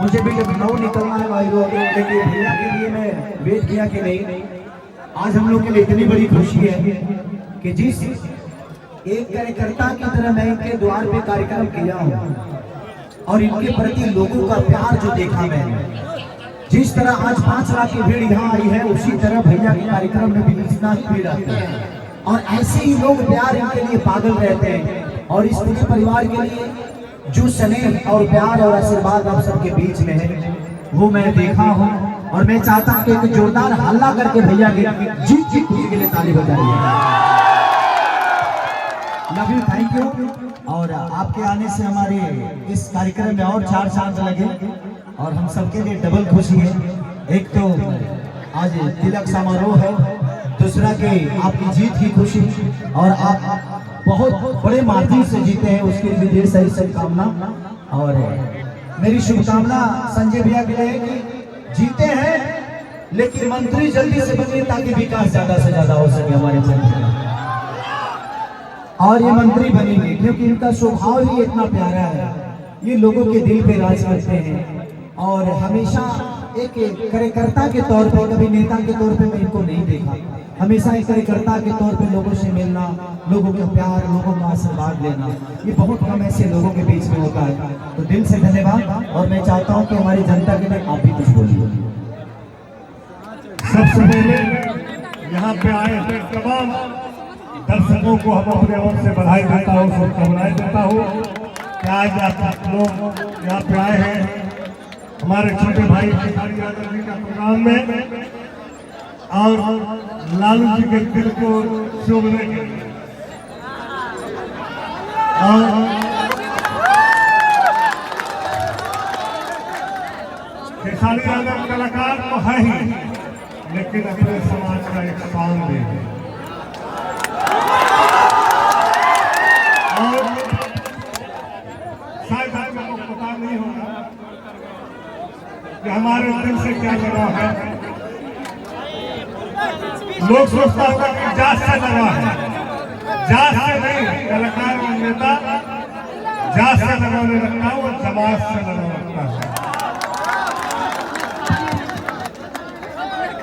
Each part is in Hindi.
मुझे भी जब नौ निकलना है भाई रोड, लेकिन भैया के लिए मैं वेट किया कि नहीं, आज हम लोग के लिए इतनी बड़ी खुशी है कि जिस एक कार्यकर्ता की तरह मैं इनके द्वार पे कार्यक्रम किया हूँ और इनके प्रति लोगों का प्यार जो देखा मैंने, जिस तरह आज 5 लाख की भीड़ यहाँ आई है, उसी तरह भैया के कार्यक्रम में भी इतना ही भीड़ आती है और ऐसे ही लोग प्यार इनके लिए पागल रहते हैं। और इस पूरे परिवार के लिए जो स्नेह और प्यार और आशीर्वाद आप सबके बीच में है, वो मैं देखा हूँ और मैं चाहता हूँ कि एक जोरदार हल्ला करके भैया के जीत की खुशी के लिए ताली बजाइए। Love you, thank you. और आपके आने से हमारे इस कार्यक्रम में और 4 चांद लगे और हम सबके लिए डबल खुशी है। एक तो आज तिलक समारोह है, दूसरा कि आपकी जीत की खुशी और आप बहुत बड़े मार्जिन से जीते हैं, उसके लिए ढेर सारी शुभकामना। और मेरी शुभकामना संजय भैया के लिए कि जीते हैं लेकिन मंत्री जल्दी से बने ताकि विकास ज्यादा से ज्यादा हो सके हमारे क्षेत्र में, और ये मंत्री बनेंगे क्योंकि इनका स्वभाव ही इतना प्यारा है, ये लोगों के दिल पे राज करते हैं और हमेशा एक कार्यकर्ता के तौर पे, कभी नेता के तौर पे मैं इनको नहीं देखा, हमेशा एक कार्यकर्ता के तौर पे लोगों से मिलना, लोगों का प्यार, लोगों का आशीर्वाद लेना, ये बहुत कम ऐसे लोगों के बीच में होता है। तो दिल से धन्यवाद और मैं चाहता हूँ कि हमारी जनता के लिए आप भी कुछ बोलिए। सबसे पहले यहाँ पे आए हुए तमाम दर्शकों को हम अपने ओर से बधाई देता हूँ, शुभकामनाएं देता हूँ कि आज आप लोग यहाँ पे आए हैं हमारे छोटे भाई खेसारी यादव जी का प्रोग्राम में और लालू जी के दिल को शोभने के लिए। और खेसारी यादव कलाकार तो है ही, लेकिन अपने समाज का एक शान भी है। और शायद आपको पता नहीं होगा कि हमारे दिल से क्या लगा है। लोग सोचता होगा कि जात से लगा है, जात से नहीं, कलाकार और नेता जात से लगाने लगता है और समाज से लगा लगता है।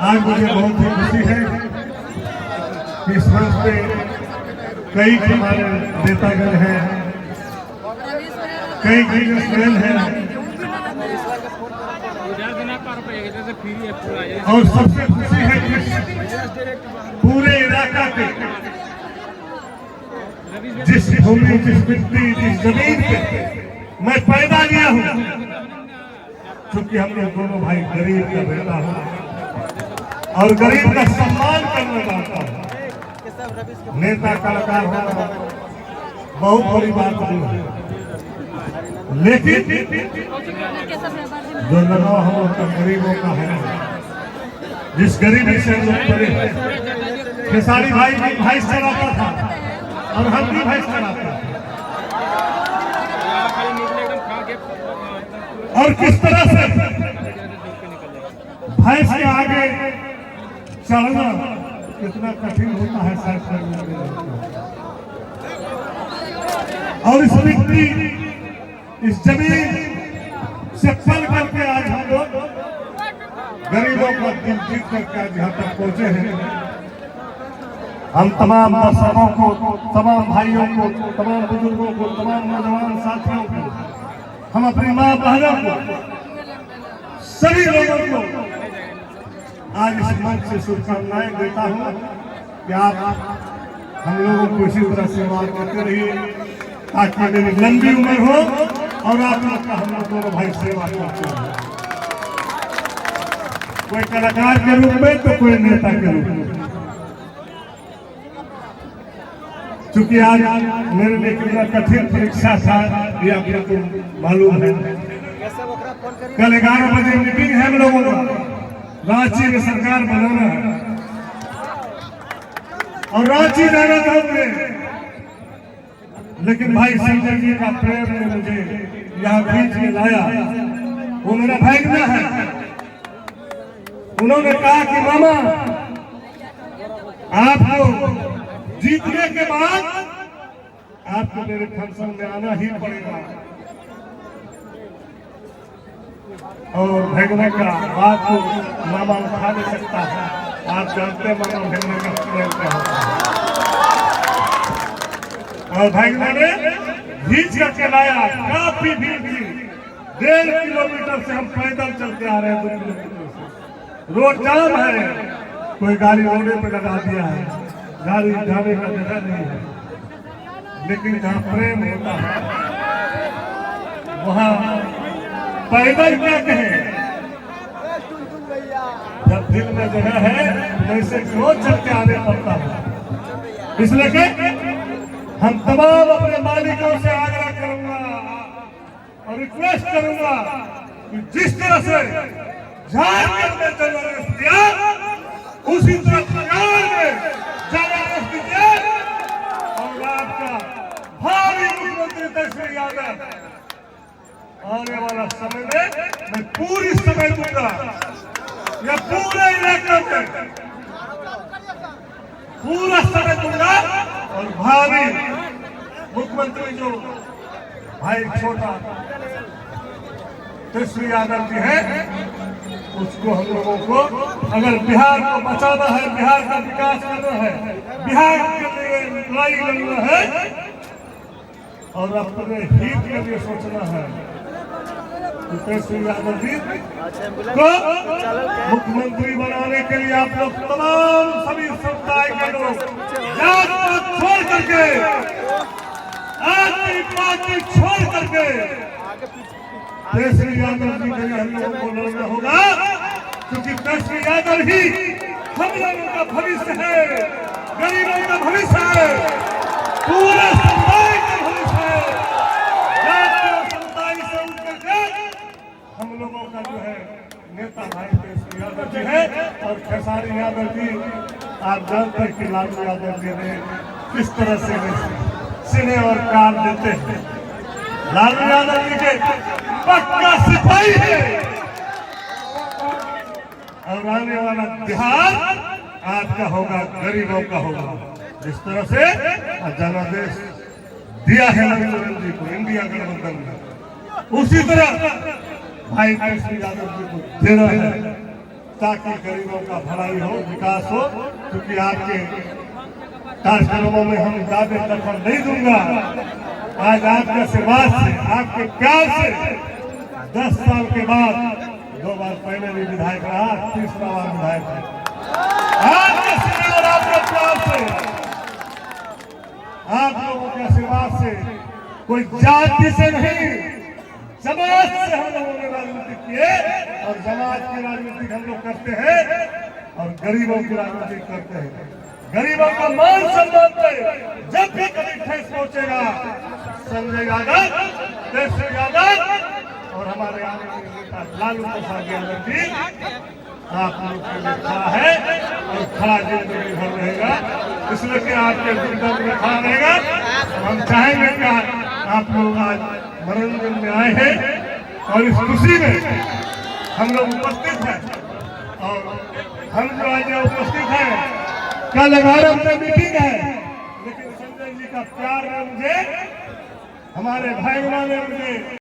आज मुझे बहुत ही खुशी है कि इस वर्ष पे कई हमारे नेतागण हैं, कई बिजनेसमैन हैं और सबसे खुशी है कि पूरे इलाका के जिस भूमि, जिस मिट्टी, जिस जमीन पे मैं पैदा लिया हूँ, क्योंकि हम लोग दोनों भाई गरीब का बेटा हूँ और गरीब का सम्मान करना चाहता हूँ। नेता कलाकार होना बहुत बड़ी बात नहीं है, लेकिन जो लगाव हम लोग का गरीबों का है, जिस गरीबी से हम लोग पड़े। खेसारी भाई भी भैंस चलाता था और हम भी भैंस चलाते हैं, और किस तरह से भैंस के आगे चढ़ना कितना कठिन होता है सर करने में। और इस मिट्टी, इस जमीन से पल करके आज हम लोग गरीबों का दिल जीत करके आज यहाँ तक पहुंचे हैं। हम तमाम दर्शकों को, तमाम भाइयों को, तमाम बुजुर्गों को, तमाम नौजवान साथियों को, हम अपनी माँ बहनों को, सभी लोगों को आज इस मंच से शुभकामनाएं देता हूँ कि आप हम लोगों को इसी तरह सेवा करते रहिए ताकि मेरी लंबी उम्र हो और आप लोग का हम लोग दोनों भाई सेवा करते हैं, कोई कलाकार के रूप में तो कोई नेता के रूप में। चूंकि आज मेरे लिए कितना कठिन परीक्षा था ये आप लोग को मालूम है। कल 11 बजे मीटिंग है हम लोगों को, रांची में सरकार बनाना है और रांची जाना था हमने, लेकिन भाई संजय जी का प्रेम ने मुझे यहाँ बीच में लाया। वो मेरा भाईना है, उन्होंने कहा कि मामा आपको जीतने के बाद आपको मेरे फंक्शन में आना ही पड़ेगा। और भेगने का बात को मामा उठा नहीं सकता है। आप जानते हैं मामा भेगने का प्रेम क्या होता है। और भेगने ने खींच करके लाया, काफी भीड़ थी, 1.5 किलोमीटर से हम पैदल चलते आ रहे हैं, 2 किलोमीटर से। रोड जाम है, कोई गाड़ी रोडे पे लगा दिया है, गाड़ी जाने का जगह नहीं है। लेकिन जहाँ प्रेम होता है वहाँ पैदल क्या कहें, जब दिल में जगह है वैसे रोज चल के आने पड़ता है। इसलिए कि हम तमाम अपने मालिकों से आग्रह करूंगा और रिक्वेस्ट करूंगा कि जिस तरह से झारखंड में जबरदस्त दिया, उसी तरह पंजाब में जबरदस्त दीजिए। और आपका भावी मुख्यमंत्री तेजस्वी यादव आने वाला समय में मैं पूरी समय दूंगा, या पूरे इलाके में पूरा समय दूंगा। और भावी मुख्यमंत्री जो भाई छोटा तेजस्वी यादव जी है, उसको हम लोगों को अगर बिहार को बचाना है, बिहार का विकास करना है, बिहार के लिए लड़ाई लड़ना है और अपने हित के लिए सोचना है, तो तेजस्वी यादव जी को मुख्यमंत्री बनाने के लिए आप लोग तमाम सभी समुदाय के लोग जात पात छोड़ करके, आपकी पार्टी छोड़ करके तेजस्वी यादव जी के लिए हम लोगों को लड़ना होगा, क्योंकि तेजस्वी यादव ही हम लोगों का भविष्य है, गरीबों का भविष्य है, पूरे समुदाय का भविष्य है। जातीय समुदाय से उठकर के हम लोगों का जो है नेता भाई तेजस्वी यादव जी है। और खेसारी यादव जी, आप जानते हैं कि लालू यादव जी ने किस तरह से सिने और कार देते हैं। लालू यादव जी के पक्का सिपाही है और आने वाला बिहार आपका होगा, गरीबों का होगा। जिस तरह से जनादेश दिया है नरेंद्र जी को इंडिया गठबंधन में, उसी तरह भाई तेजस्वी यादव जी को देना है, ताकि गरीबों का भलाई हो, विकास हो। क्योंकि आपके कार्यक्रमों में हम ज्यादा दखल नहीं दूंगा। आज आपके आशीर्वाद से, आपके प्यार से 10 साल के बाद 2 बार पहले भी विधायक रहा, 3रा बार विधायक है। आपके स्नेह और आपके प्यार से, आप लोगों के आशीर्वाद से, कोई जाति से नहीं, समाज से हम लोगों ने राजनीति किए और समाज की राजनीति हम लोग करते हैं और गरीबों की राजनीति करते हैं। गरीबों का मान सम्मान पे जब भी कभी ठेस पहुंचेगा, संजय यादव, तेजस्वी यादव और हमारे आने वाले नेता लालू प्रसाद यादव जी आप लोग के लिए खड़ा है और खड़ा जिंदगी भर रहेगा। इसलिए कि आपके जिंदगी में खड़ा रहेगा। हम चाहेंगे कि आप लोग आज मनोरंजन में आए हैं और इस खुशी में हम लोग उपस्थित हैं। और हम जो आज उपस्थित हैं, कल 11 बजे मीटिंग है, लेकिन संजय जी का प्यार है मुझे, हमारे भाई बहनों ने मुझे